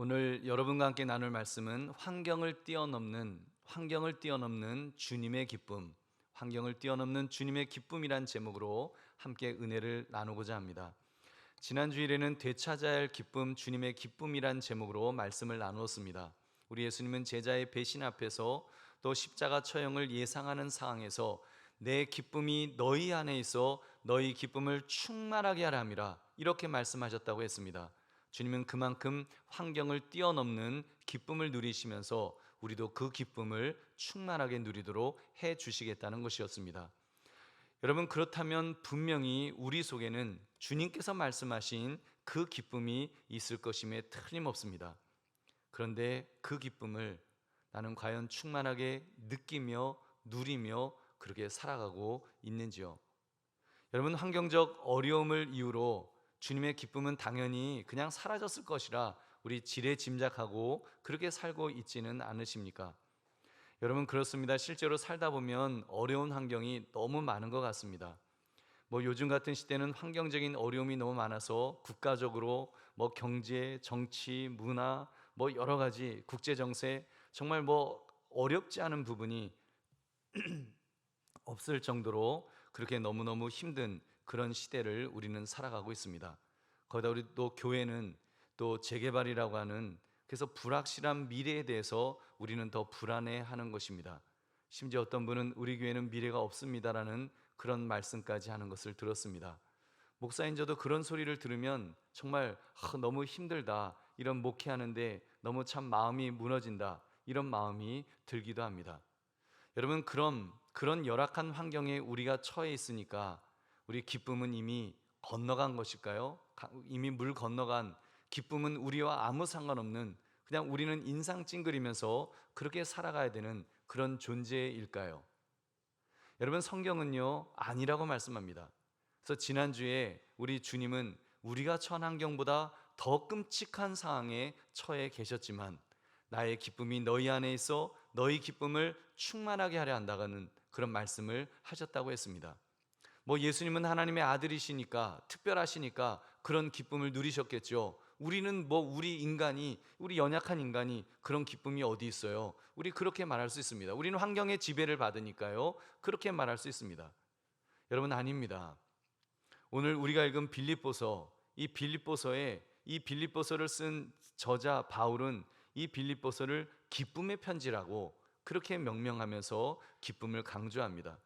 오늘 여러분과 함께 나눌 말씀은 환경을 뛰어넘는 주님의 기쁨, 환경을 뛰어넘는 주님의 기쁨이란 제목으로 함께 은혜를 나누고자 합니다. 지난 주일에는 되찾아야 할 기쁨, 주님의 기쁨이란 제목으로 말씀을 나누었습니다. 우리 예수님은 제자의 배신 앞에서 또 십자가 처형을 예상하는 상황에서 내 기쁨이 너희 안에 있어 너희 기쁨을 충만하게 하라 함이라, 이렇게 말씀하셨다고 했습니다. 주님은 그만큼 환경을 뛰어넘는 기쁨을 누리시면서 우리도 그 기쁨을 충만하게 누리도록 해 주시겠다는 것이었습니다. 여러분, 그렇다면 분명히 우리 속에는 주님께서 말씀하신 그 기쁨이 있을 것임에 틀림없습니다. 그런데 그 기쁨을 나는 과연 충만하게 느끼며 누리며 그렇게 살아가고 있는지요? 여러분, 환경적 어려움을 이유로 주님의 기쁨은 당연히 그냥 사라졌을 것이라 우리 지레 짐작하고 그렇게 살고 있지는 않으십니까? 여러분, 그렇습니다. 실제로 살다 보면 어려운 환경이 너무 많은 것 같습니다. 요즘 같은 시대는 환경적인 어려움이 너무 많아서 국가적으로 경제, 정치, 문화, 여러 가지 국제 정세, 정말 어렵지 않은 부분이 없을 정도로 그렇게 너무너무 힘든 그런 시대를 우리는 살아가고 있습니다. 거기다 우리 또 교회는 또 재개발이라고 하는, 그래서 불확실한 미래에 대해서 우리는 더 불안해하는 것입니다. 심지어 어떤 분은 우리 교회는 미래가 없습니다라는 그런 말씀까지 하는 것을 들었습니다. 목사인 저도 그런 소리를 들으면 정말 너무 힘들다, 이런 목회하는데 너무 참 마음이 무너진다, 이런 마음이 들기도 합니다. 여러분, 그런 열악한 환경에 우리가 처해 있으니까 우리 기쁨은 이미 건너간 것일까요? 이미 물 건너간 기쁨은 우리와 아무 상관없는, 그냥 우리는 인상 찡그리면서 그렇게 살아가야 되는 그런 존재일까요? 여러분, 성경은요, 아니라고 말씀합니다. 그래서 지난주에 우리 주님은 우리가 처한 환경보다 더 끔찍한 상황에 처해 계셨지만 나의 기쁨이 너희 안에 있어 너희 기쁨을 충만하게 하려 한다는 그런 말씀을 하셨다고 했습니다. 예수님은 하나님의 아들이시니까, 특별하시니까 그런 기쁨을 누리셨겠죠. 우리는 우리 연약한 인간이 그런 기쁨이 어디 있어요? 우리 그렇게 말할 수 있습니다. 우리는 환경의 지배를 받으니까요, 그렇게 말할 수 있습니다. 여러분, 아닙니다. 오늘 우리가 읽은 이 빌립보서를 쓴 저자 바울은 이 빌립보서를 기쁨의 편지라고 그렇게 명명하면서 기쁨을 강조합니다.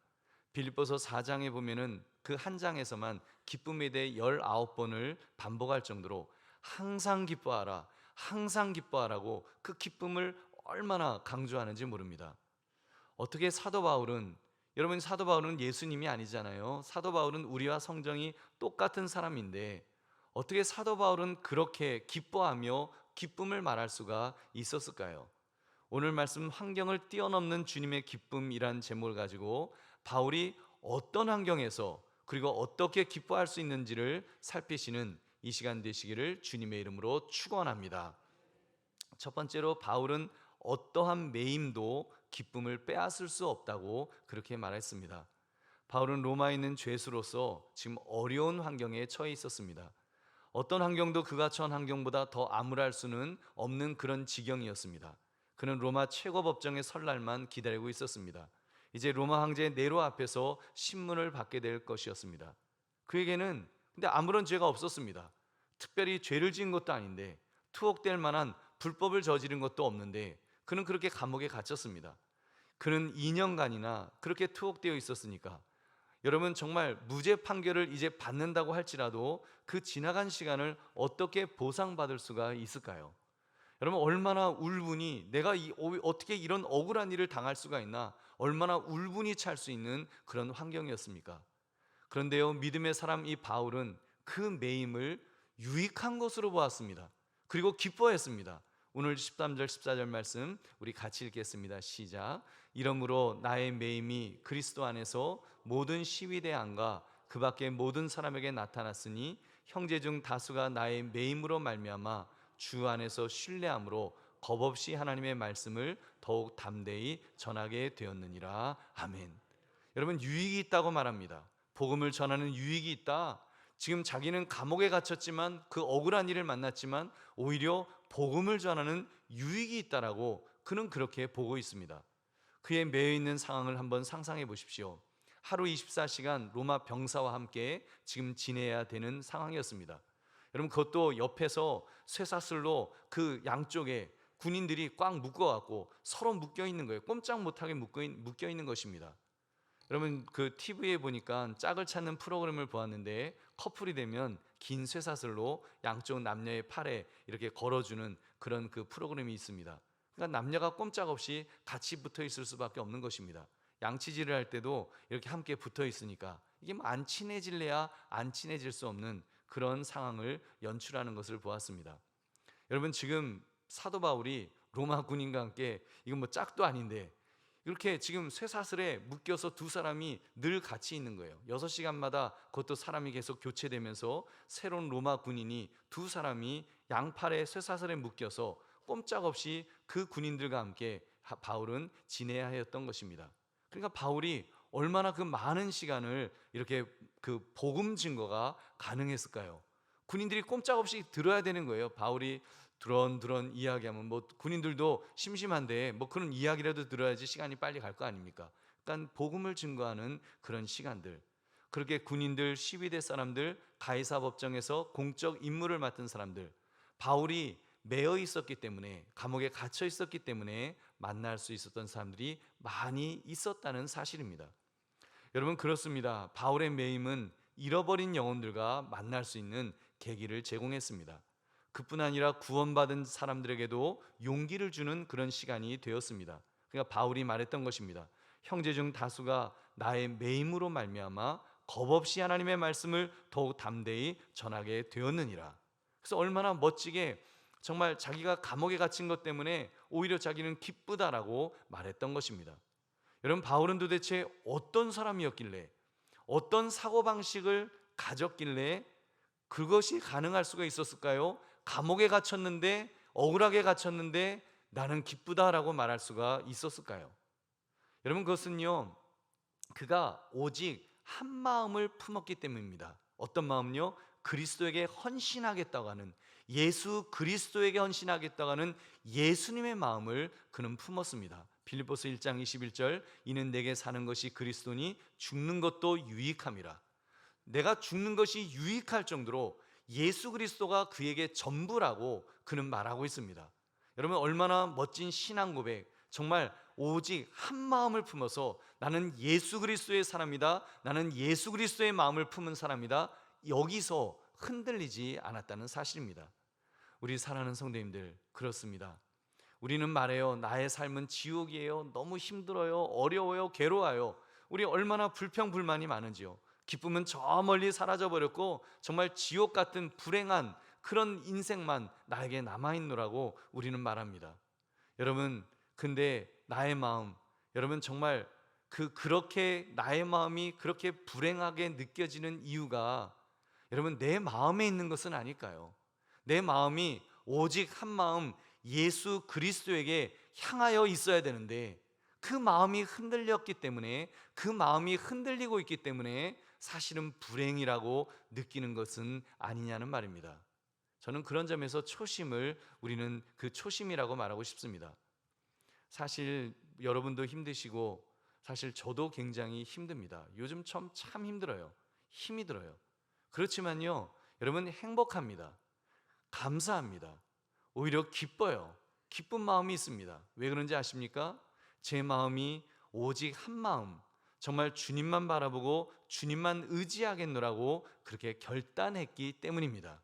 빌립보서 4장에 보면은 그 한 장에서만 기쁨에 대해 19번을 반복할 정도로 항상 기뻐하라, 항상 기뻐하라고 그 기쁨을 얼마나 강조하는지 모릅니다. 어떻게 여러분, 사도 바울은 예수님이 아니잖아요. 사도 바울은 우리와 성정이 똑같은 사람인데 어떻게 사도 바울은 그렇게 기뻐하며 기쁨을 말할 수가 있었을까요? 오늘 말씀, 환경을 뛰어넘는 주님의 기쁨이란 제목을 가지고 바울이 어떤 환경에서 그리고 어떻게 기뻐할 수 있는지를 살피시는 이 시간 되시기를 주님의 이름으로 축원합니다. 첫 번째로, 바울은 어떠한 매임도 기쁨을 빼앗을 수 없다고 그렇게 말했습니다. 바울은 로마에 있는 죄수로서 지금 어려운 환경에 처해 있었습니다. 어떤 환경도 그가 처한 환경보다 더 암울할 수는 없는 그런 지경이었습니다. 그는 로마 최고법정에 설 날만 기다리고 있었습니다. 이제 로마 황제 네로 앞에서 신문을 받게 될 것이었습니다. 그에게는 근데 아무런 죄가 없었습니다. 특별히 죄를 지은 것도 아닌데, 투옥될 만한 불법을 저지른 것도 없는데 그는 그렇게 감옥에 갇혔습니다. 그는 2년간이나 그렇게 투옥되어 있었으니까 여러분, 정말 무죄 판결을 이제 받는다고 할지라도 그 지나간 시간을 어떻게 보상받을 수가 있을까요? 여러분, 얼마나 울분이, 어떻게 이런 억울한 일을 당할 수가 있나, 얼마나 울분이 찰 수 있는 그런 환경이었습니까? 그런데요, 믿음의 사람 이 바울은 그 매임을 유익한 것으로 보았습니다. 그리고 기뻐했습니다. 오늘 13절 14절 말씀 우리 같이 읽겠습니다. 시작. 이러므로 나의 매임이 그리스도 안에서 모든 시위대 안과 그 밖의 모든 사람에게 나타났으니 형제 중 다수가 나의 매임으로 말미암아 주 안에서 신뢰함으로 겁없이 하나님의 말씀을 더욱 담대히 전하게 되었느니라. 아멘. 여러분, 유익이 있다고 말합니다. 복음을 전하는 유익이 있다. 지금 자기는 감옥에 갇혔지만 그 억울한 일을 만났지만 오히려 복음을 전하는 유익이 있다라고 그는 그렇게 보고 있습니다. 그에 매여 있는 상황을 한번 상상해 보십시오. 하루 24시간 로마 병사와 함께 지금 지내야 되는 상황이었습니다. 여러분, 그것도 옆에서 쇠사슬로 그 양쪽에 군인들이 꽉 묶어갖고 서로 묶여 있는 거예요. 꼼짝 못하게 묶여 있는 것입니다. 여러분, 그 TV에 보니까 짝을 찾는 프로그램을 보았는데 커플이 되면 긴 쇠사슬로 양쪽 남녀의 팔에 이렇게 걸어주는 그런 그 프로그램이 있습니다. 그러니까 남녀가 꼼짝없이 같이 붙어 있을 수밖에 없는 것입니다. 양치질을 할 때도 이렇게 함께 붙어 있으니까 이게 뭐 안 친해질래야 안 친해질 수 없는 그런 상황을 연출하는 것을 보았습니다. 여러분, 지금 사도 바울이 로마 군인과 함께 이건 뭐 짝도 아닌데 이렇게 지금 쇠사슬에 묶여서 두 사람이 늘 같이 있는 거예요. 6시간마다 그것도 사람이 계속 교체되면서 새로운 로마 군인이 두 사람이 양팔에 쇠사슬에 묶여서 꼼짝없이 그 군인들과 함께 바울은 지내야 하였던 것입니다. 그러니까 바울이 얼마나 그 많은 시간을 이렇게 그 복음 증거가 가능했을까요? 군인들이 꼼짝없이 들어야 되는 거예요. 바울이 드런 이야기하면 뭐 군인들도 심심한데 뭐 그런 이야기라도 들어야지 시간이 빨리 갈 거 아닙니까? 그러니까 복음을 증거하는 그런 시간들, 그렇게 군인들, 시위대 사람들, 가이사 법정에서 공적 임무를 맡은 사람들, 바울이 매여 있었기 때문에, 감옥에 갇혀 있었기 때문에 만날 수 있었던 사람들이 많이 있었다는 사실입니다. 여러분, 그렇습니다. 바울의 매임은 잃어버린 영혼들과 만날 수 있는 계기를 제공했습니다. 그뿐 아니라 구원받은 사람들에게도 용기를 주는 그런 시간이 되었습니다. 그러니까 바울이 말했던 것입니다. 형제 중 다수가 나의 매임으로 말미암아 겁없이 하나님의 말씀을 더욱 담대히 전하게 되었느니라. 그래서 얼마나 멋지게 정말 자기가 감옥에 갇힌 것 때문에 오히려 자기는 기쁘다라고 말했던 것입니다. 여러분, 바울은 도대체 어떤 사람이었길래, 어떤 사고방식을 가졌길래 그것이 가능할 수가 있었을까요? 감옥에 갇혔는데, 억울하게 갇혔는데 나는 기쁘다라고 말할 수가 있었을까요? 여러분, 그것은요, 그가 오직 한 마음을 품었기 때문입니다. 어떤 마음요? 그리스도에게 헌신하겠다고 하는, 예수 그리스도에게 헌신하겠다고 하는 예수님의 마음을 그는 품었습니다. 빌립보서 1장 21절, 이는 내게 사는 것이 그리스도니 죽는 것도 유익함이라. 내가 죽는 것이 유익할 정도로 예수 그리스도가 그에게 전부라고 그는 말하고 있습니다. 여러분, 얼마나 멋진 신앙 고백, 정말 오직 한 마음을 품어서 나는 예수 그리스도의 사람이다, 나는 예수 그리스도의 마음을 품은 사람이다, 여기서 흔들리지 않았다는 사실입니다. 우리 사랑하는 성도님들, 그렇습니다. 우리는 말해요, 나의 삶은 지옥이에요, 너무 힘들어요, 어려워요, 괴로워요. 우리 얼마나 불평불만이 많은지요. 기쁨은 저 멀리 사라져버렸고 정말 지옥 같은 불행한 그런 인생만 나에게 남아있노라고 우리는 말합니다. 여러분, 근데 나의 마음, 여러분 정말 그렇게 나의 마음이 그렇게 불행하게 느껴지는 이유가 여러분 내 마음에 있는 것은 아닐까요? 내 마음이 오직 한 마음 예수 그리스도에게 향하여 있어야 되는데 그 마음이 흔들렸기 때문에, 그 마음이 흔들리고 있기 때문에 사실은 불행이라고 느끼는 것은 아니냐는 말입니다. 저는 그런 점에서 초심을, 우리는 그 초심이라고 말하고 싶습니다. 사실 여러분도 힘드시고 사실 저도 굉장히 힘듭니다. 요즘 참 힘들어요. 힘이 들어요. 그렇지만요, 여러분 행복합니다. 감사합니다. 오히려 기뻐요. 기쁜 마음이 있습니다. 왜 그런지 아십니까? 제 마음이 오직 한 마음, 정말 주님만 바라보고 주님만 의지하겠노라고 그렇게 결단했기 때문입니다.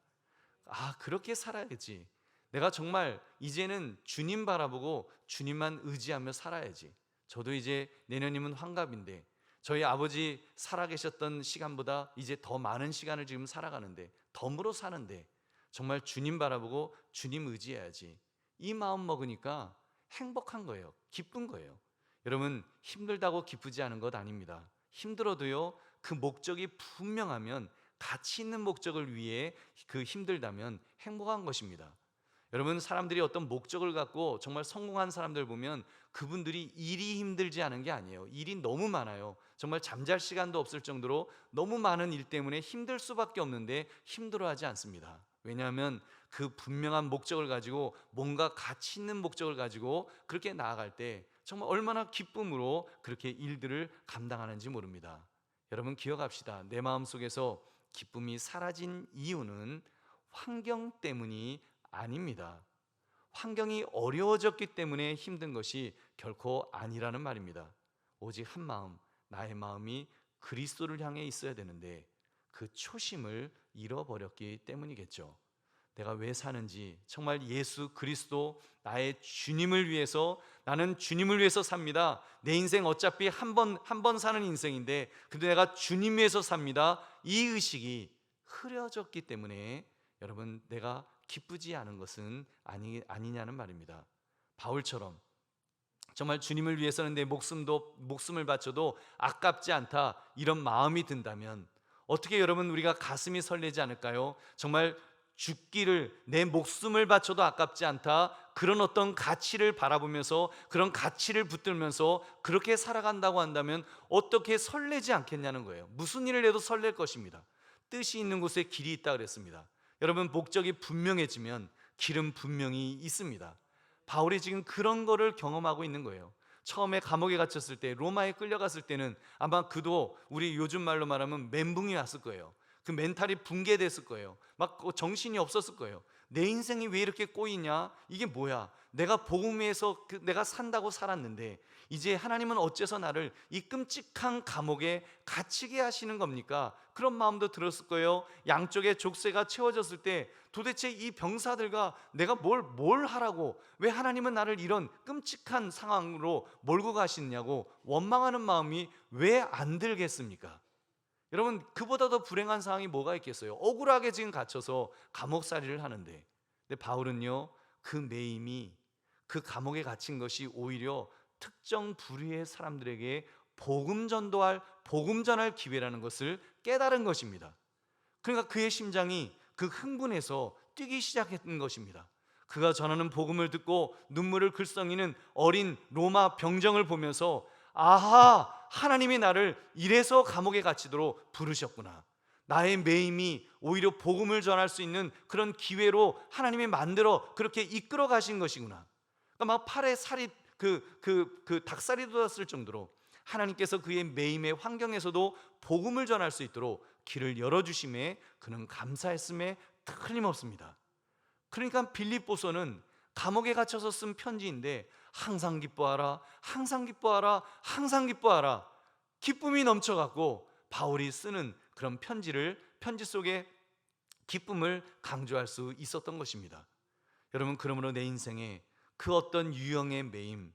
그렇게 살아야지. 내가 정말 이제는 주님 바라보고 주님만 의지하며 살아야지. 저도 이제 내년이면 환갑인데 저희 아버지 살아계셨던 시간보다 이제 더 많은 시간을 지금 살아가는데, 덤으로 사는데 정말 주님 바라보고 주님 의지해야지. 이 마음 먹으니까 행복한 거예요. 기쁜 거예요. 여러분, 힘들다고 기쁘지 않은 것 아닙니다. 힘들어도요, 그 목적이 분명하면, 가치 있는 목적을 위해 그 힘들다면 행복한 것입니다. 여러분, 사람들이 어떤 목적을 갖고 정말 성공한 사람들 보면 그분들이 일이 힘들지 않은 게 아니에요. 일이 너무 많아요. 정말 잠잘 시간도 없을 정도로 너무 많은 일 때문에 힘들 수밖에 없는데 힘들어하지 않습니다. 왜냐하면 그 분명한 목적을 가지고, 뭔가 가치 있는 목적을 가지고 그렇게 나아갈 때 정말 얼마나 기쁨으로 그렇게 일들을 감당하는지 모릅니다. 여러분, 기억합시다. 내 마음속에서 기쁨이 사라진 이유는 환경 때문이 아닙니다. 환경이 어려워졌기 때문에 힘든 것이 결코 아니라는 말입니다. 오직 한 마음, 나의 마음이 그리스도를 향해 있어야 되는데 그 초심을 잃어버렸기 때문이겠죠. 내가 왜 사는지, 정말 예수 그리스도 나의 주님을 위해서, 나는 주님을 위해서 삽니다. 내 인생 어차피 한 번 사는 인생인데 근데 내가 주님 위해서 삽니다. 이 의식이 흐려졌기 때문에 여러분, 내가 기쁘지 않은 것은 아니냐는 말입니다. 바울처럼 정말 주님을 위해서는 내 목숨을 바쳐도 아깝지 않다, 이런 마음이 든다면 어떻게 여러분, 우리가 가슴이 설레지 않을까요? 정말 죽기를, 내 목숨을 바쳐도 아깝지 않다, 그런 어떤 가치를 바라보면서, 그런 가치를 붙들면서 그렇게 살아간다고 한다면 어떻게 설레지 않겠냐는 거예요. 무슨 일을 해도 설렐 것입니다. 뜻이 있는 곳에 길이 있다 그랬습니다. 여러분, 목적이 분명해지면 길은 분명히 있습니다. 바울이 지금 그런 거를 경험하고 있는 거예요. 처음에 감옥에 갇혔을 때, 로마에 끌려갔을 때는 아마 그도 우리 요즘 말로 말하면 멘붕이 왔을 거예요. 그 멘탈이 붕괴됐을 거예요. 막 정신이 없었을 거예요. 내 인생이 왜 이렇게 꼬이냐? 이게 뭐야? 내가 복음에서 내가 산다고 살았는데 이제 하나님은 어째서 나를 이 끔찍한 감옥에 갇히게 하시는 겁니까? 그런 마음도 들었을 거예요. 양쪽에 족쇄가 채워졌을 때 도대체 이 병사들과 내가 뭘 하라고, 왜 하나님은 나를 이런 끔찍한 상황으로 몰고 가시느냐고 원망하는 마음이 왜 안 들겠습니까? 여러분, 그보다 더 불행한 상황이 뭐가 있겠어요? 억울하게 지금 갇혀서 감옥살이를 하는데, 근데 바울은요, 그 매임이, 그 감옥에 갇힌 것이 오히려 특정 부류의 사람들에게 복음 전할 기회라는 것을 깨달은 것입니다. 그러니까 그의 심장이 그 흥분해서 뛰기 시작했던 것입니다. 그가 전하는 복음을 듣고 눈물을 글썽이는 어린 로마 병정을 보면서, 아하, 하나님이 나를 이래서 감옥에 갇히도록 부르셨구나. 나의 매임이 오히려 복음을 전할 수 있는 그런 기회로 하나님이 만들어 그렇게 이끌어 가신 것이구나. 그러니까 막 팔에 살이 닭살이 돋았을 정도로 하나님께서 그의 매임의 환경에서도 복음을 전할 수 있도록 길을 열어주심에 그는 감사했음에 틀림없습니다. 그러니까 빌립보서는 감옥에 갇혀서 쓴 편지인데 항상 기뻐하라, 항상 기뻐하라, 항상 기뻐하라, 기쁨이 넘쳐갖고 바울이 쓰는 그런 편지 속에 기쁨을 강조할 수 있었던 것입니다. 여러분, 그러므로 내 인생에 그 어떤 유형의 매임,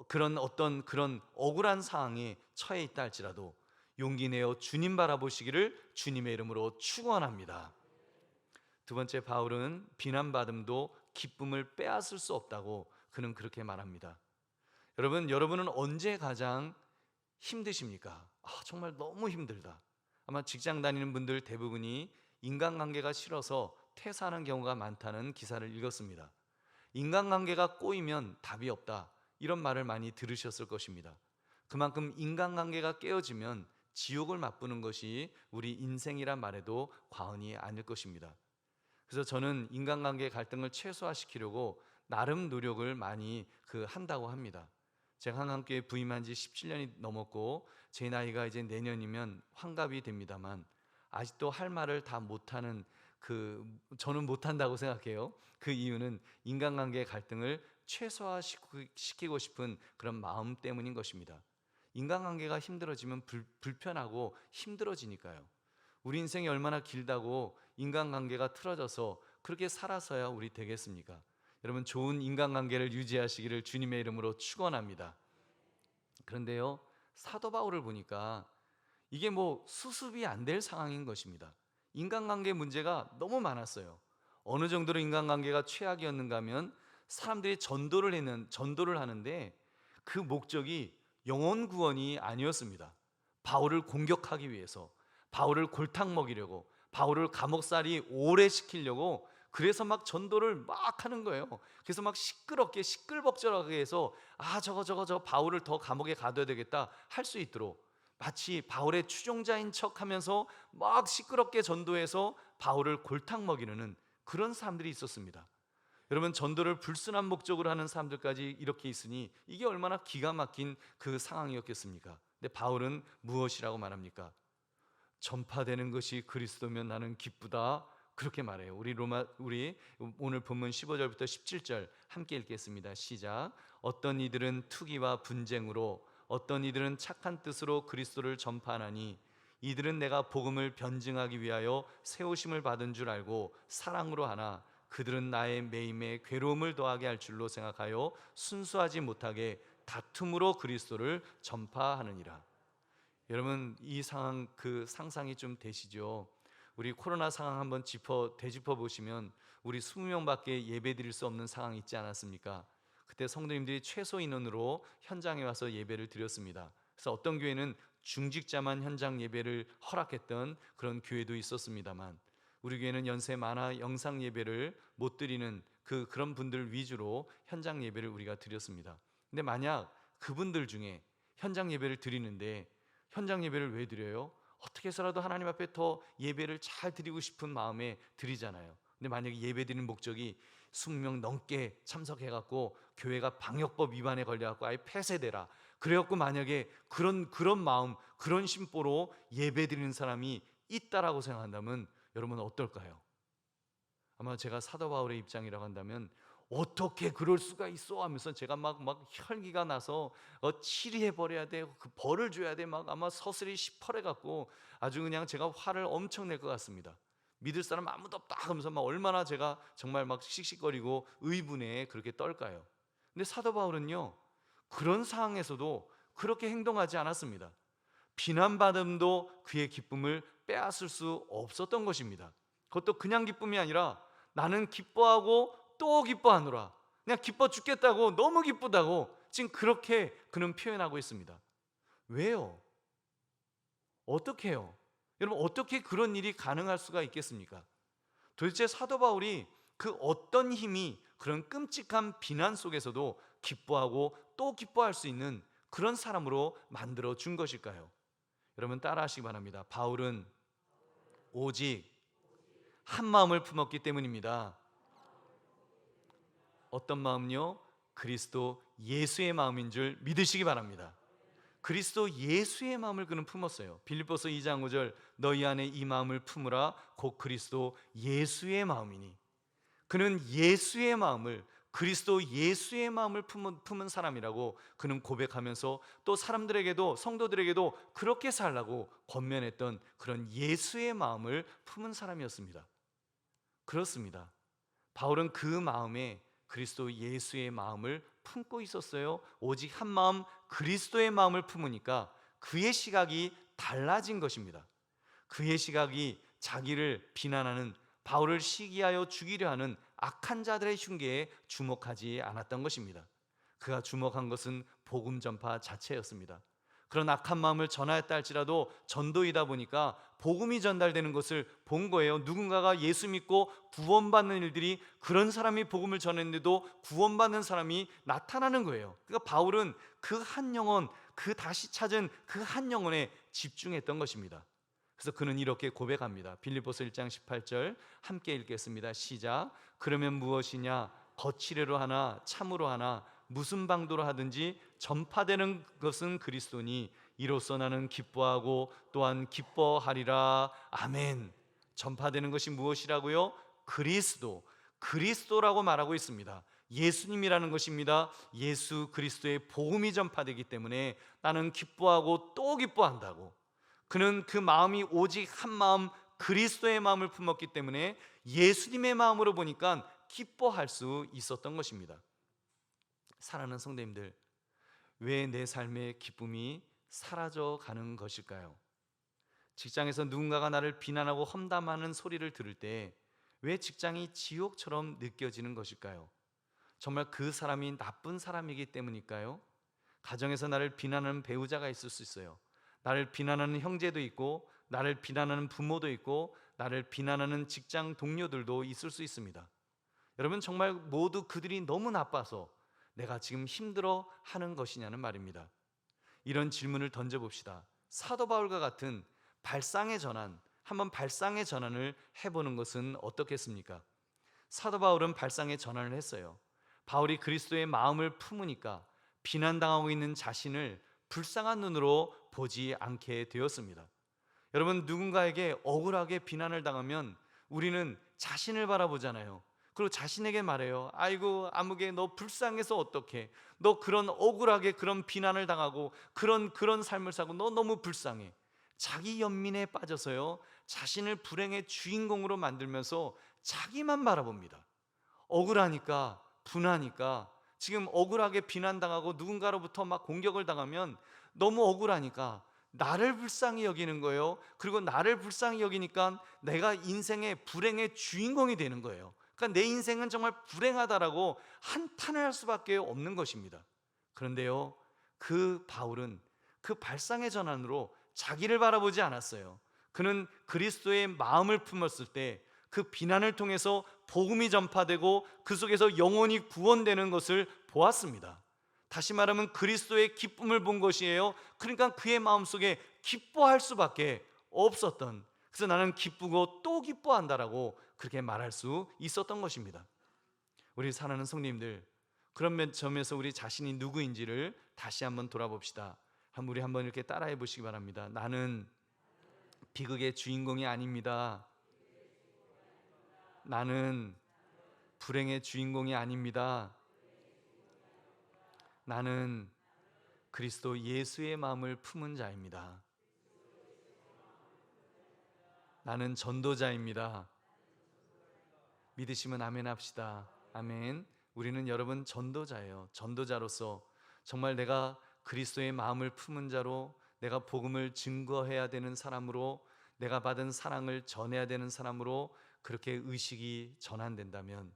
그런 억울한 상황에 처해 있다 할지라도 용기 내어 주님 바라보시기를 주님의 이름으로 축원합니다. 두 번째, 바울은 비난받음도 기쁨을 빼앗을 수 없다고 그는 그렇게 말합니다. 여러분은 언제 가장 힘드십니까? 정말 너무 힘들다. 아마 직장 다니는 분들 대부분이 인간관계가 싫어서 퇴사하는 경우가 많다는 기사를 읽었습니다. 인간관계가 꼬이면 답이 없다, 이런 말을 많이 들으셨을 것입니다. 그만큼 인간관계가 깨어지면 지옥을 맛보는 것이 우리 인생이란 말에도 과언이 아닐 것입니다. 그래서 저는 인간관계 갈등을 최소화시키려고 나름 노력을 많이 한다고 합니다. 제가 한강교회 부임한 지 17년이 넘었고 제 나이가 이제 내년이면 환갑이 됩니다만 아직도 할 말을 다 못하는, 저는 못한다고 생각해요. 그 이유는 인간관계 갈등을 최소화시키고 싶은 그런 마음 때문인 것입니다. 인간관계가 힘들어지면 불편하고 힘들어지니까요. 우리 인생이 얼마나 길다고 인간관계가 틀어져서 그렇게 살아서야 우리 되겠습니까? 여러분, 좋은 인간관계를 유지하시기를 주님의 이름으로 축원합니다. 그런데요, 사도 바울을 보니까 이게 수습이 안 될 상황인 것입니다. 인간관계 문제가 너무 많았어요. 어느 정도로 인간관계가 최악이었는가 하면 사람들이 전도를 하는데 그 목적이 영혼 구원이 아니었습니다. 바울을 공격하기 위해서, 바울을 골탕 먹이려고, 바울을 감옥살이 오래 시키려고 그래서 막 전도를 막 하는 거예요. 그래서 막 시끄럽게 시끌벅적하게 해서 저거 바울을 더 감옥에 가둬야 되겠다 할 수 있도록 마치 바울의 추종자인 척하면서 막 시끄럽게 전도해서 바울을 골탕 먹이려는 그런 사람들이 있었습니다. 여러분, 전도를 불순한 목적으로 하는 사람들까지 이렇게 있으니 이게 얼마나 기가 막힌 그 상황이었겠습니까? 근데 바울은 무엇이라고 말합니까? 전파되는 것이 그리스도면 나는 기쁘다, 그렇게 말해요. 우리 오늘 본문 15절부터 17절 함께 읽겠습니다. 시작. 어떤 이들은 투기와 분쟁으로, 어떤 이들은 착한 뜻으로 그리스도를 전파하나니 이들은 내가 복음을 변증하기 위하여 세우심을 받은 줄 알고 사랑으로 하나 그들은 나의 매임에 괴로움을 더하게 할 줄로 생각하여 순수하지 못하게 다툼으로 그리스도를 전파하느니라. 여러분, 이 상황, 그 상상이 좀 되시죠? 우리 코로나 상황 한번 되짚어 보시면 우리 20명밖에 예배 드릴 수 없는 상황이 있지 않았습니까? 그때 성도님들이 최소 인원으로 현장에 와서 예배를 드렸습니다. 그래서 어떤 교회는 중직자만 현장 예배를 허락했던 그런 교회도 있었습니다만, 우리 교회는 연세 많아 영상 예배를 못 드리는 그런 분들 위주로 현장 예배를 우리가 드렸습니다. 근데 만약 그분들 중에 현장 예배를 드리는데, 현장 예배를 왜 드려요? 어떻게 해서라도 하나님 앞에 더 예배를 잘 드리고 싶은 마음에 드리잖아요. 근데 만약에 예배 드리는 목적이 20명 넘게 참석해갖고 교회가 방역법 위반에 걸려갖고 아예 폐쇄되라, 그래갖고 만약에 그런 마음, 그런 심보로 예배 드리는 사람이 있다라고 생각한다면 여러분 어떨까요? 아마 제가 사도 바울의 입장이라고 한다면 어떻게 그럴 수가 있어 하면서 제가 막 혈기가 나서 치리해 버려야 돼, 그 벌을 줘야 돼, 막 아마 서슬이 시퍼래 갖고 아주 그냥 제가 화를 엄청 낼 것 같습니다. 믿을 사람 아무도 없다 하면서 막 얼마나 제가 정말 막 씩씩거리고 의분에 그렇게 떨까요? 근데 사도 바울은요, 그런 상황에서도 그렇게 행동하지 않았습니다. 비난받음도 그의 기쁨을 빼앗을 수 없었던 것입니다. 그것도 그냥 기쁨이 아니라 나는 기뻐하고 또 기뻐하노라, 그냥 기뻐 죽겠다고, 너무 기쁘다고 지금 그렇게 그는 표현하고 있습니다. 왜요? 어떻게 해요? 여러분, 어떻게 그런 일이 가능할 수가 있겠습니까? 도대체 사도 바울이 그 어떤 힘이 그런 끔찍한 비난 속에서도 기뻐하고 또 기뻐할 수 있는 그런 사람으로 만들어 준 것일까요? 여러분, 따라하시기 바랍니다. 바울은 오직 한 마음을 품었기 때문입니다. 어떤 마음요? 그리스도 예수의 마음인 줄 믿으시기 바랍니다. 그리스도 예수의 마음을 그는 품었어요. 빌립보서 2장 5절, 너희 안에 이 마음을 품으라 곧 그리스도 예수의 마음이니. 그는 예수의 마음을, 그리스도 예수의 마음을 품은 사람이라고 그는 고백하면서 또 사람들에게도, 성도들에게도 그렇게 살라고 권면했던 그런 예수의 마음을 품은 사람이었습니다. 그렇습니다. 바울은 그 마음에 그리스도 예수의 마음을 품고 있었어요. 오직 한 마음, 그리스도의 마음을 품으니까 그의 시각이 달라진 것입니다. 그의 시각이 자기를 비난하는, 바울을 시기하여 죽이려 하는 악한 자들의 흉계에 주목하지 않았던 것입니다. 그가 주목한 것은 복음 전파 자체였습니다. 그런 악한 마음을 전하였다 할지라도 전도이다 보니까 복음이 전달되는 것을 본 거예요. 누군가가 예수 믿고 구원받는 일들이, 그런 사람이 복음을 전했는데도 구원받는 사람이 나타나는 거예요. 그러니까 바울은 그 한 영혼, 그 다시 찾은 그 한 영혼에 집중했던 것입니다. 그래서 그는 이렇게 고백합니다. 빌립보서 1장 18절 함께 읽겠습니다. 시작. 그러면 무엇이냐? 거칠애로 하나 참으로 하나 무슨 방도로 하든지 전파되는 것은 그리스도니 이로써 나는 기뻐하고 또한 기뻐하리라. 아멘. 전파되는 것이 무엇이라고요? 그리스도라고 말하고 있습니다. 예수님이라는 것입니다. 예수 그리스도의 복음이 전파되기 때문에 나는 기뻐하고 또 기뻐한다고. 그는 그 마음이 오직 한 마음, 그리스도의 마음을 품었기 때문에 예수님의 마음으로 보니까 기뻐할 수 있었던 것입니다. 사랑하는 성도님들, 왜 내 삶의 기쁨이 사라져 가는 것일까요? 직장에서 누군가가 나를 비난하고 험담하는 소리를 들을 때 왜 직장이 지옥처럼 느껴지는 것일까요? 정말 그 사람이 나쁜 사람이기 때문일까요? 가정에서 나를 비난하는 배우자가 있을 수 있어요. 나를 비난하는 형제도 있고, 나를 비난하는 부모도 있고, 나를 비난하는 직장 동료들도 있을 수 있습니다. 여러분, 정말 모두 그들이 너무 나빠서 내가 지금 힘들어 하는 것이냐는 말입니다. 이런 질문을 던져봅시다. 사도 바울과 같은 발상의 전환, 한번 발상의 전환을 해보는 것은 어떻겠습니까? 사도 바울은 발상의 전환을 했어요. 바울이 그리스도의 마음을 품으니까 비난당하고 있는 자신을 불쌍한 눈으로 보지 않게 되었습니다. 여러분, 누군가에게 억울하게 비난을 당하면 우리는 자신을 바라보잖아요. 그리고 자신에게 말해요. 아이고, 아무개 너 불쌍해서 어떡해. 너 그런 억울하게 그런 비난을 당하고 그런 삶을 사고 너 너무 불쌍해. 자기 연민에 빠져서요, 자신을 불행의 주인공으로 만들면서 자기만 바라봅니다. 억울하니까, 분하니까, 지금 억울하게 비난당하고 누군가로부터 막 공격을 당하면 너무 억울하니까 나를 불쌍히 여기는 거예요. 그리고 나를 불쌍히 여기니까 내가 인생의 불행의 주인공이 되는 거예요. 그러니까 내 인생은 정말 불행하다라고 한탄을 할 수밖에 없는 것입니다. 그런데요, 그 바울은 그 발상의 전환으로 자기를 바라보지 않았어요. 그는 그리스도의 마음을 품었을 때 그 비난을 통해서 복음이 전파되고 그 속에서 영혼이 구원되는 것을 보았습니다. 다시 말하면 그리스도의 기쁨을 본 것이에요. 그러니까 그의 마음속에 기뻐할 수밖에 없었던, 그래서 나는 기쁘고 또 기뻐한다라고 그렇게 말할 수 있었던 것입니다. 우리 사랑하는 성도님들, 그런 점에서 우리 자신이 누구인지를 다시 한번 돌아봅시다. 우리 한번 이렇게 따라해 보시기 바랍니다. 나는 비극의 주인공이 아닙니다. 나는 불행의 주인공이 아닙니다. 나는 그리스도 예수의 마음을 품은 자입니다. 나는 전도자입니다. 믿으시면 아멘 합시다. 아멘. 우리는 여러분 전도자예요. 전도자로서 정말 내가 그리스도의 마음을 품은 자로, 내가 복음을 증거해야 되는 사람으로, 내가 받은 사랑을 전해야 되는 사람으로 그렇게 의식이 전환된다면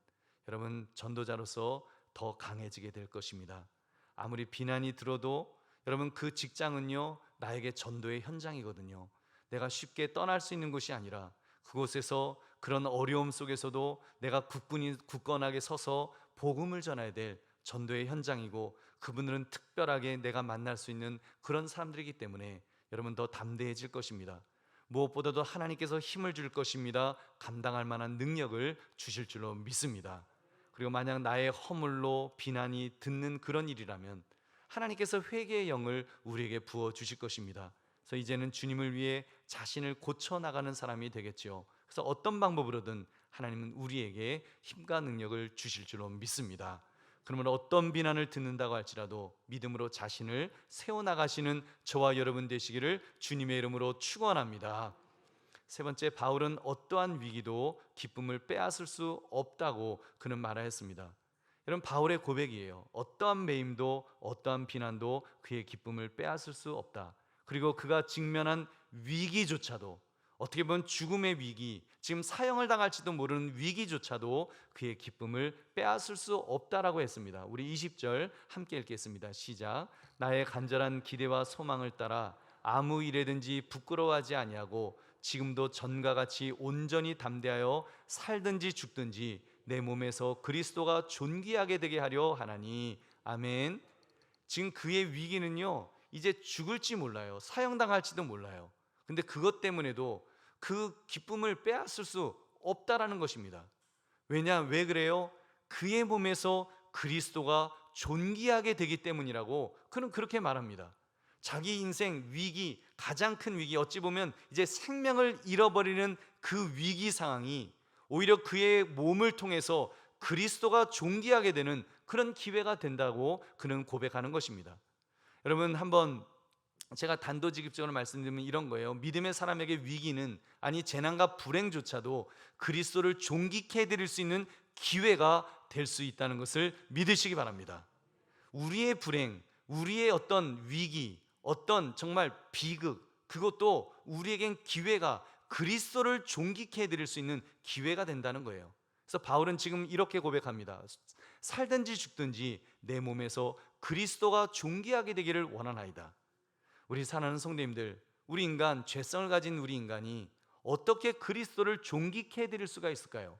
여러분, 전도자로서 더 강해지게 될 것입니다. 아무리 비난이 들어도 여러분, 그 직장은요, 나에게 전도의 현장이거든요. 내가 쉽게 떠날 수 있는 곳이 아니라 그곳에서 그런 어려움 속에서도 내가 굳건하게 서서 복음을 전해야 될 전도의 현장이고, 그분들은 특별하게 내가 만날 수 있는 그런 사람들이기 때문에 여러분 더 담대해질 것입니다. 무엇보다도 하나님께서 힘을 줄 것입니다. 감당할 만한 능력을 주실 줄로 믿습니다. 그리고 만약 나의 허물로 비난이 듣는 그런 일이라면 하나님께서 회개의 영을 우리에게 부어 주실 것입니다. 그래서 이제는 주님을 위해 자신을 고쳐 나가는 사람이 되겠죠. 그래서 어떤 방법으로든 하나님은 우리에게 힘과 능력을 주실 줄로 믿습니다. 그러면 어떤 비난을 듣는다고 할지라도 믿음으로 자신을 세워나가시는 저와 여러분 되시기를 주님의 이름으로 축원합니다. 세 번째, 바울은 어떠한 위기도 기쁨을 빼앗을 수 없다고 그는 말하였습니다. 여러분, 바울의 고백이에요. 어떠한 매임도 어떠한 비난도 그의 기쁨을 빼앗을 수 없다. 그리고 그가 직면한 위기조차도, 어떻게 보면 죽음의 위기, 지금 사형을 당할지도 모르는 위기조차도 그의 기쁨을 빼앗을 수 없다라고 했습니다. 우리 20절 함께 읽겠습니다. 시작. 나의 간절한 기대와 소망을 따라 아무 일에든지 부끄러워하지 아니하고 지금도 전과 같이 온전히 담대하여 살든지 죽든지 내 몸에서 그리스도가 존귀하게 되게 하려 하나니. 아멘. 지금 그의 위기는요, 이제 죽을지 몰라요. 사형당할지도 몰라요. 근데 그것 때문에도 그 기쁨을 빼앗을 수 없다라는 것입니다. 왜 그래요? 그의 몸에서 그리스도가 존귀하게 되기 때문이라고 그는 그렇게 말합니다. 자기 인생 위기, 가장 큰 위기, 어찌 보면 이제 생명을 잃어버리는 그 위기 상황이 오히려 그의 몸을 통해서 그리스도가 존귀하게 되는 그런 기회가 된다고 그는 고백하는 것입니다. 여러분, 한번 제가 단도직입적으로 말씀드리면 이런 거예요. 믿음의 사람에게 위기는, 아니 재난과 불행조차도 그리스도를 존귀케 해드릴 수 있는 기회가 될 수 있다는 것을 믿으시기 바랍니다. 우리의 불행, 우리의 어떤 위기, 어떤 정말 비극, 그것도 우리에겐 기회가, 그리스도를 존귀케 해드릴 수 있는 기회가 된다는 거예요. 그래서 바울은 지금 이렇게 고백합니다. 살든지 죽든지 내 몸에서 그리스도가 존귀하게 되기를 원하나이다. 우리 사랑하는 성도님들, 우리 인간, 죄성을 가진 우리 인간이 어떻게 그리스도를 존귀케 해드릴 수가 있을까요?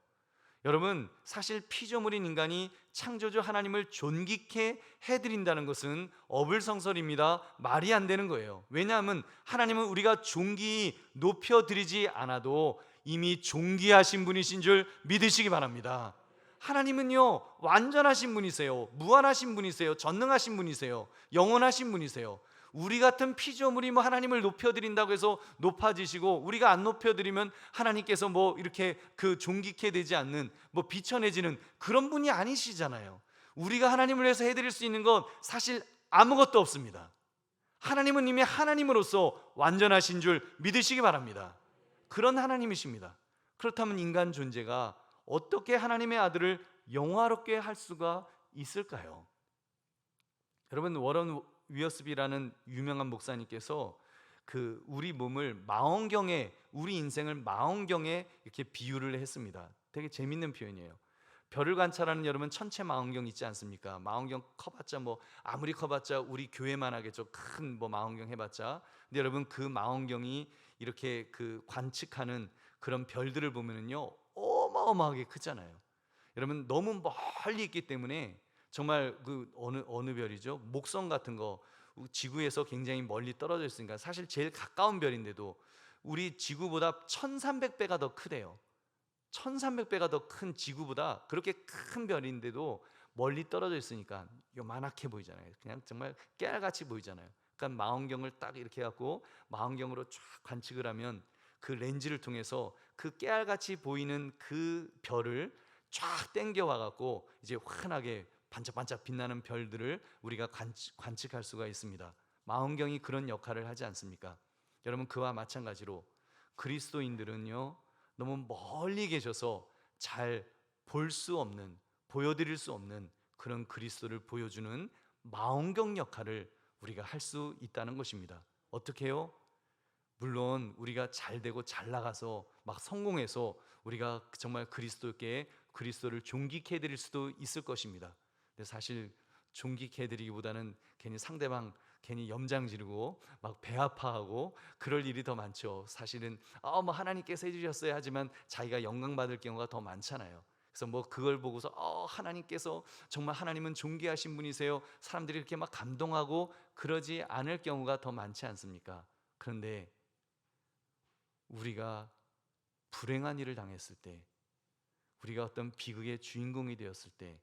여러분, 사실 피조물인 인간이 창조주 하나님을 존귀케 해드린다는 것은 어불성설입니다. 말이 안 되는 거예요. 왜냐하면 하나님은 우리가 존귀히 높여드리지 않아도 이미 존귀하신 분이신 줄 믿으시기 바랍니다. 하나님은요, 완전하신 분이세요. 무한하신 분이세요. 전능하신 분이세요. 영원하신 분이세요. 우리 같은 피조물이 뭐 하나님을 높여드린다고 해서 높아지시고, 우리가 안 높여드리면 하나님께서 뭐 이렇게 그 존귀케 되지 않는, 뭐 비천해지는 그런 분이 아니시잖아요. 우리가 하나님을 위해서 해드릴 수 있는 건 사실 아무것도 없습니다. 하나님은 이미 하나님으로서 완전하신 줄 믿으시기 바랍니다. 그런 하나님이십니다. 그렇다면 인간 존재가 어떻게 하나님의 아들을 영화롭게 할 수가 있을까요? 여러분, 워런 위어스비라는 유명한 목사님께서 그 우리 몸을 망원경에, 우리 인생을 망원경에 이렇게 비유를 했습니다. 되게 재밌는 표현이에요. 별을 관찰하는 여러분 천체 망원경 있지 않습니까? 망원경 커봤자 뭐 아무리 커봤자 우리 교회만 하겠죠. 큰 뭐 망원경 해봤자. 근데 여러분, 그 망원경이 이렇게 그 관측하는 그런 별들을 보면은요, 어마어마하게 크잖아요. 여러분, 너무 멀리 있기 때문에 정말 그 어느 별이죠? 목성 같은 거, 지구에서 굉장히 멀리 떨어져 있으니까 사실 제일 가까운 별인데도 우리 지구보다 1300배가 더 크대요. 1300배가 더 큰 지구보다 그렇게 큰 별인데도 멀리 떨어져 있으니까 요만하게 보이잖아요. 그냥 정말 깨알같이 보이잖아요. 그러니까 망원경을 딱 이렇게 해갖고 망원경으로 쫙 관측을 하면 그 렌즈를 통해서 그 깨알같이 보이는 그 별을 쫙 땡겨와 갖고 이제 환하게 반짝반짝 빛나는 별들을 우리가 관측할 수가 있습니다. 망원경이 그런 역할을 하지 않습니까? 여러분, 그와 마찬가지로 그리스도인들은요, 너무 멀리 계셔서 잘 볼 수 없는, 보여드릴 수 없는 그런 그리스도를 보여주는 망원경 역할을 우리가 할 수 있다는 것입니다. 어떻게 해요? 물론 우리가 잘 되고 잘 나가서 막 성공해서 우리가 정말 그리스도를 존귀케 해드릴 수도 있을 것입니다. 근데 사실 존귀케 해드리기보다는 괜히 상대방 괜히 염장 지르고 막 배 아파하고 그럴 일이 더 많죠. 사실은 뭐 하나님께서 해주셨어야 하지만 자기가 영광 받을 경우가 더 많잖아요. 그래서 뭐 그걸 보고서 하나님께서 정말 하나님은 존귀하신 분이세요, 사람들이 이렇게 막 감동하고 그러지 않을 경우가 더 많지 않습니까? 그런데 우리가 불행한 일을 당했을 때, 우리가 어떤 비극의 주인공이 되었을 때,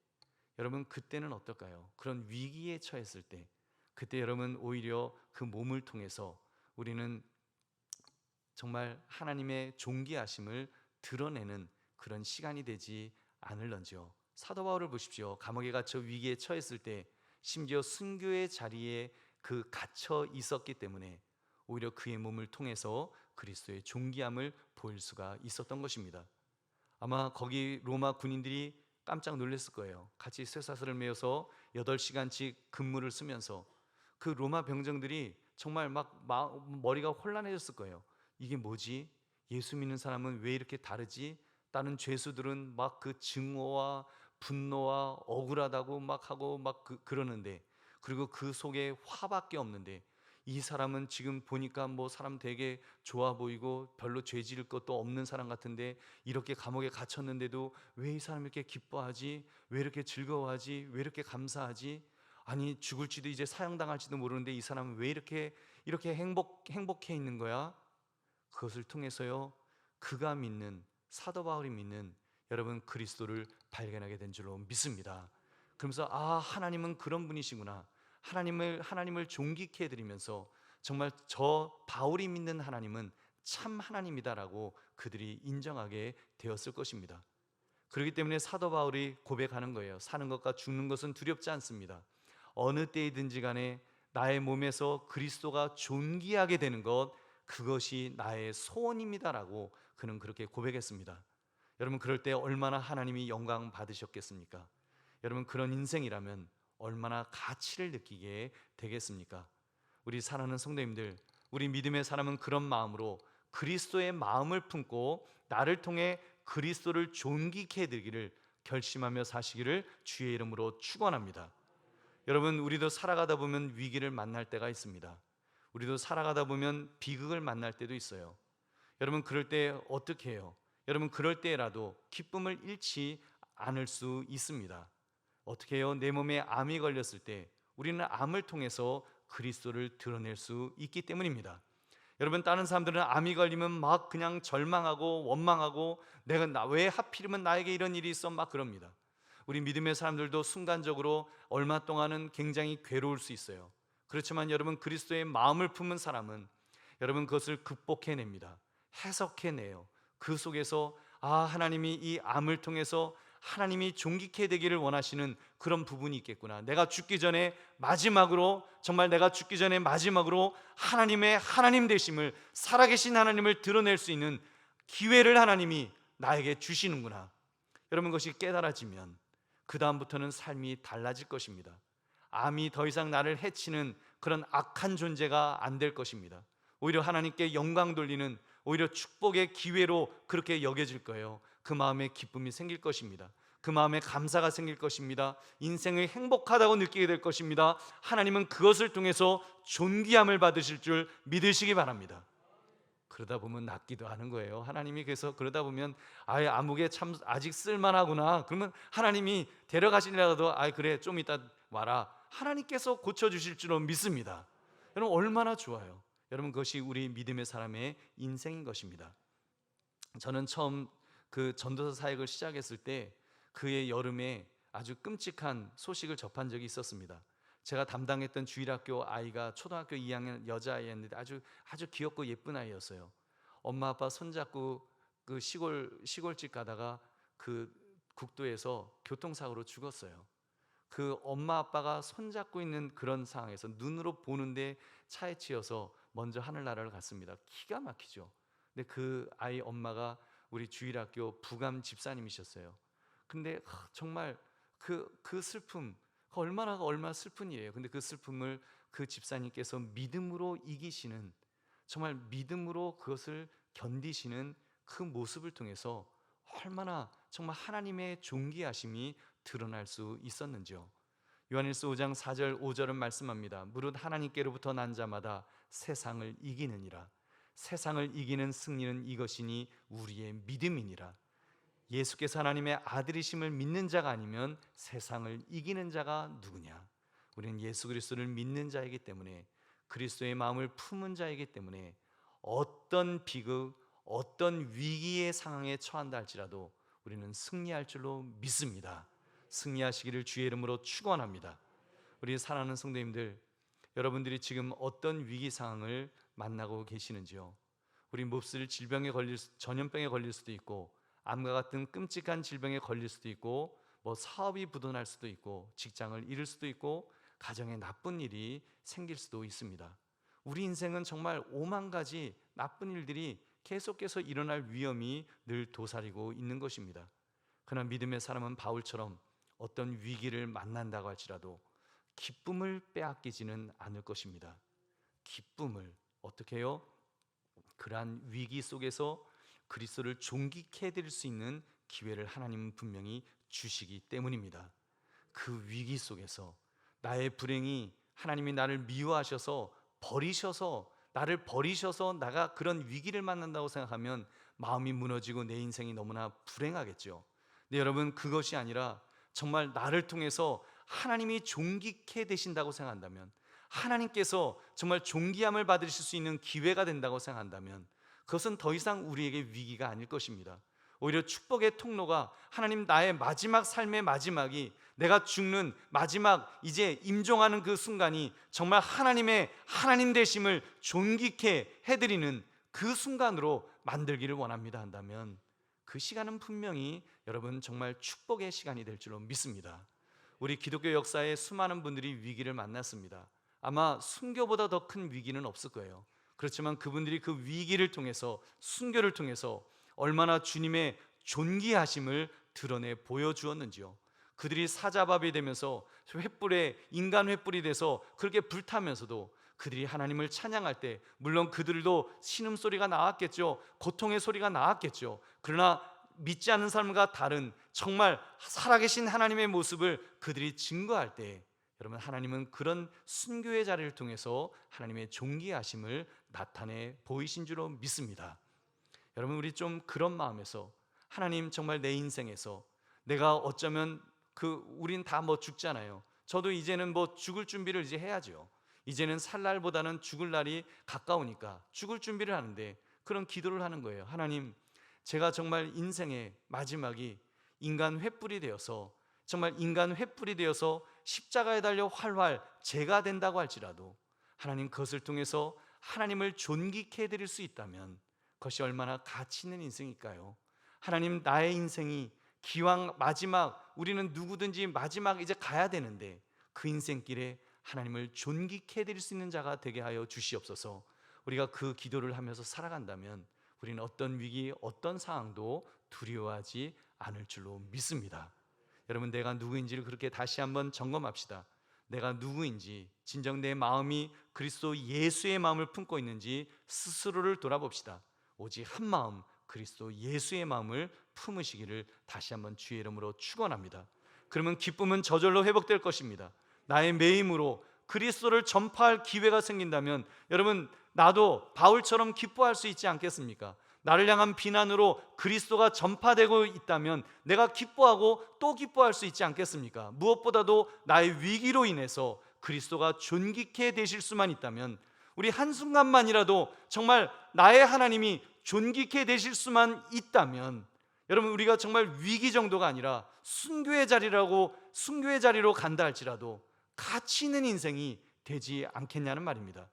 여러분 그때는 어떨까요? 그런 위기에 처했을 때, 그때 여러분 오히려 그 몸을 통해서 우리는 정말 하나님의 존귀하심을 드러내는 그런 시간이 되지 않을런지요. 사도 바울을 보십시오. 감옥에 갇혀 위기에 처했을 때, 심지어 순교의 자리에 그 갇혀 있었기 때문에 오히려 그의 몸을 통해서 그리스도의 존귀함을 보일 수가 있었던 것입니다. 아마 거기 로마 군인들이 깜짝 놀랐을 거예요. 같이 쇠사슬을 메어서 8시간씩 근무를 쓰면서 그 로마 병정들이 정말 막 머리가 혼란해졌을 거예요. 이게 뭐지? 예수 믿는 사람은 왜 이렇게 다르지? 다른 죄수들은 막 그 증오와 분노와 억울하다고 막 하고 막 그러는데, 그리고 그 속에 화밖에 없는데, 이 사람은 지금 보니까 뭐 사람 되게 좋아 보이고 별로 죄 지을 것도 없는 사람 같은데 이렇게 감옥에 갇혔는데도 왜 이 사람이 이렇게 기뻐하지? 왜 이렇게 즐거워하지? 왜 이렇게 감사하지? 아니, 죽을지도 이제 사형당할지도 모르는데 이 사람은 왜 이렇게 행복해 있는 거야? 그것을 통해서요, 그가 믿는, 사도 바울이 믿는 여러분 그리스도를 발견하게 된 줄로 믿습니다. 그러면서 하나님은 그런 분이시구나, 하나님을 존귀케 해드리면서 정말 저 바울이 믿는 하나님은 참 하나님이다라고 그들이 인정하게 되었을 것입니다. 그렇기 때문에 사도 바울이 고백하는 거예요. 사는 것과 죽는 것은 두렵지 않습니다. 어느 때이든지 간에 나의 몸에서 그리스도가 존귀하게 되는 것, 그것이 나의 소원입니다라고 그는 그렇게 고백했습니다. 여러분, 그럴 때 얼마나 하나님이 영광 받으셨겠습니까? 여러분, 그런 인생이라면 얼마나 가치를 느끼게 되겠습니까? 우리 사랑하는 성도님들, 우리 믿음의 사람은 그런 마음으로 그리스도의 마음을 품고 나를 통해 그리스도를 존귀케 해드리기를 결심하며 사시기를 주의 이름으로 축원합니다. 여러분, 우리도 살아가다 보면 위기를 만날 때가 있습니다. 우리도 살아가다 보면 비극을 만날 때도 있어요. 여러분 그럴 때 어떻게 해요? 여러분 그럴 때라도 기쁨을 잃지 않을 수 있습니다. 어떻게 해요? 내 몸에 암이 걸렸을 때 우리는 암을 통해서 그리스도를 드러낼 수 있기 때문입니다. 여러분 다른 사람들은 암이 걸리면 막 그냥 절망하고 원망하고 내가 왜 하필이면 나에게 이런 일이 있어 막 그럽니다. 우리 믿음의 사람들도 순간적으로 얼마 동안은 굉장히 괴로울 수 있어요. 그렇지만 여러분 그리스도의 마음을 품은 사람은 여러분 그것을 극복해냅니다. 해석해내요. 그 속에서 하나님이 이 암을 통해서 하나님이 존귀케 되기를 원하시는 그런 부분이 있겠구나. 내가 죽기 전에 마지막으로, 정말 내가 죽기 전에 마지막으로 하나님의 하나님 되심을, 살아계신 하나님을 드러낼 수 있는 기회를 하나님이 나에게 주시는구나. 여러분 그것이 깨달아지면 그 다음부터는 삶이 달라질 것입니다. 암이 더 이상 나를 해치는 그런 악한 존재가 안 될 것입니다. 오히려 하나님께 영광 돌리는, 오히려 축복의 기회로 그렇게 여겨질 거예요. 그 마음에 기쁨이 생길 것입니다. 그 마음에 감사가 생길 것입니다. 인생을 행복하다고 느끼게 될 것입니다. 하나님은 그것을 통해서 존귀함을 받으실 줄 믿으시기 바랍니다. 그러다 보면 낫기도 하는 거예요. 하나님이 그래서 그러다 보면 아무개 참 아직 쓸만하구나. 그러면 하나님이 데려가시려도 그래 좀 이따 와라. 하나님께서 고쳐주실 줄로 믿습니다. 여러분 얼마나 좋아요. 여러분 그것이 우리 믿음의 사람의 인생인 것입니다. 저는 처음 그 전도서 사역을 시작했을 때 그해 여름에 아주 끔찍한 소식을 접한 적이 있었습니다. 제가 담당했던 주일학교 아이가 초등학교 2학년 여자아이였는데 아주 귀엽고 예쁜 아이였어요. 엄마 아빠 손잡고 그 시골집 가다가 그 국도에서 교통사고로 죽었어요. 그 엄마 아빠가 손잡고 있는 그런 상황에서 눈으로 보는데 차에 치여서 먼저 하늘나라를 갔습니다. 기가 막히죠. 근데 그 아이 엄마가 우리 주일학교 부감 집사님이셨어요. 근데 정말 그 슬픔, 얼마나 슬픈 일이에요. 근데 그 슬픔을 그 집사님께서 믿음으로 이기시는, 정말 믿음으로 그것을 견디시는 그 모습을 통해서 얼마나 정말 하나님의 존귀하심이 드러날 수 있었는지요. 요한일서 5장 4절 5절은 말씀합니다. 무릇 하나님께로부터 난 자마다 세상을 이기느니라. 세상을 이기는 승리는 이것이니 우리의 믿음이니라. 예수께서 하나님의 아들이심을 믿는 자가 아니면 세상을 이기는 자가 누구냐? 우리는 예수 그리스도를 믿는 자이기 때문에, 그리스도의 마음을 품은 자이기 때문에 어떤 비극, 어떤 위기의 상황에 처한다 할지라도 우리는 승리할 줄로 믿습니다. 승리하시기를 주의 이름으로 축원합니다. 우리 사랑하는 성도님들, 여러분들이 지금 어떤 위기 상황을 만나고 계시는지요? 우리 몹쓸 질병에 전염병에 걸릴 수도 있고, 암과 같은 끔찍한 질병에 걸릴 수도 있고, 사업이 부도날 수도 있고, 직장을 잃을 수도 있고, 가정에 나쁜 일이 생길 수도 있습니다. 우리 인생은 정말 5만 가지 나쁜 일들이 계속해서 일어날 위험이 늘 도사리고 있는 것입니다. 그러나 믿음의 사람은 바울처럼 어떤 위기를 만난다고 할지라도 기쁨을 빼앗기지는 않을 것입니다. 기쁨을 어떻게 해요? 그러한 위기 속에서 그리스도를 존귀케 해드릴 수 있는 기회를 하나님은 분명히 주시기 때문입니다. 그 위기 속에서 나의 불행이, 하나님이 나를 미워하셔서 나를 버리셔서 나가 그런 위기를 만난다고 생각하면 마음이 무너지고 내 인생이 너무나 불행하겠죠. 근데 여러분 그것이 아니라 정말 나를 통해서 하나님이 존귀케 되신다고 생각한다면, 하나님께서 정말 존귀함을 받으실 수 있는 기회가 된다고 생각한다면 그것은 더 이상 우리에게 위기가 아닐 것입니다. 오히려 축복의 통로가, 하나님 나의 마지막 삶의 마지막이, 내가 죽는 마지막 이제 임종하는 그 순간이 정말 하나님의 하나님 되심을 존귀케 해드리는 그 순간으로 만들기를 원합니다 한다면 그 시간은 분명히 여러분 정말 축복의 시간이 될 줄로 믿습니다. 우리 기독교 역사에 수많은 분들이 위기를 만났습니다. 아마 순교보다 더 큰 위기는 없을 거예요. 그렇지만 그분들이 그 위기를 통해서, 순교를 통해서 얼마나 주님의 존귀하심을 드러내 보여주었는지요. 그들이 사자밥이 되면서 인간 횃불이 돼서 그렇게 불타면서도 그들이 하나님을 찬양할 때 물론 그들도 신음소리가 나왔겠죠. 고통의 소리가 나왔겠죠. 그러나 믿지 않는 사람과 다른 정말 살아계신 하나님의 모습을 그들이 증거할 때 여러분 하나님은 그런 순교의 자리를 통해서 하나님의 존귀하심을 나타내 보이신 줄로 믿습니다. 여러분, 우리 좀 그런 마음에서 하나님, 정말 내 인생에서 내가 어쩌면 우린 다 뭐 죽잖아요. 저도 이제는 뭐 죽을 준비를 이제 해야죠. 이제는 살 날보다는 죽을 날이 가까우니까 죽을 준비를 하는데 그런 기도를 하는 거예요. 하나님, 제가 정말 인생의 마지막이 인간 횃불이 되어서, 정말 인간 횃불이 되어서 십자가에 달려 활활 제가 된다고 할지라도 하나님, 그것을 통해서 하나님을 존귀케 해드릴 수 있다면 그것이 얼마나 가치 있는 인생일까요? 하나님, 나의 인생이 기왕 마지막, 우리는 누구든지 마지막 이제 가야 되는데 그 인생길에 하나님을 존귀케 해드릴 수 있는 자가 되게 하여 주시옵소서. 우리가 그 기도를 하면서 살아간다면 우리는 어떤 위기, 어떤 상황도 두려워하지 않을 줄로 믿습니다. 여러분, 내가 누구인지를 그렇게 다시 한번 점검합시다. 내가 누구인지, 진정 내 마음이 그리스도 예수의 마음을 품고 있는지 스스로를 돌아봅시다. 오직 한 마음, 그리스도 예수의 마음을 품으시기를 다시 한번 주의 이름으로 축원합니다. 그러면 기쁨은 저절로 회복될 것입니다. 나의 매임으로 그리스도를 전파할 기회가 생긴다면 여러분, 나도 바울처럼 기뻐할 수 있지 않겠습니까? 나를 향한 비난으로 그리스도가 전파되고 있다면 내가 기뻐하고 또 기뻐할 수 있지 않겠습니까? 무엇보다도 나의 위기로 인해서 그리스도가 존귀케 되실 수만 있다면, 우리 한순간만이라도 정말 나의 하나님이 존귀케 되실 수만 있다면, 여러분, 우리가 정말 위기 정도가 아니라 순교의 자리로 간다 할지라도 가치 있는 인생이 되지 않겠냐는 말입니다.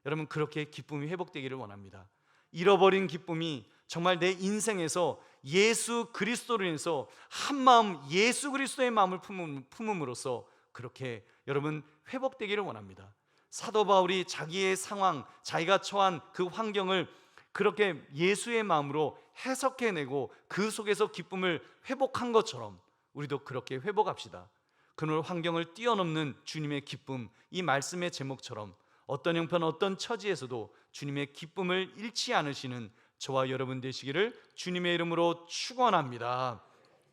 여러분, 그렇게 기쁨이 회복되기를 원합니다. 잃어버린 기쁨이 정말 내 인생에서 예수 그리스도로 인해서 한마음 예수 그리스도의 마음을 품음으로써 그렇게 여러분 회복되기를 원합니다. 사도 바울이 자기의 상황, 자기가 처한 그 환경을 그렇게 예수의 마음으로 해석해내고 그 속에서 기쁨을 회복한 것처럼 우리도 그렇게 회복합시다. 그늘 환경을 뛰어넘는 주님의 기쁨, 이 말씀의 제목처럼 어떤 형편, 어떤 처지에서도 주님의 기쁨을 잃지 않으시는 저와 여러분 되시기를 주님의 이름으로 축원합니다.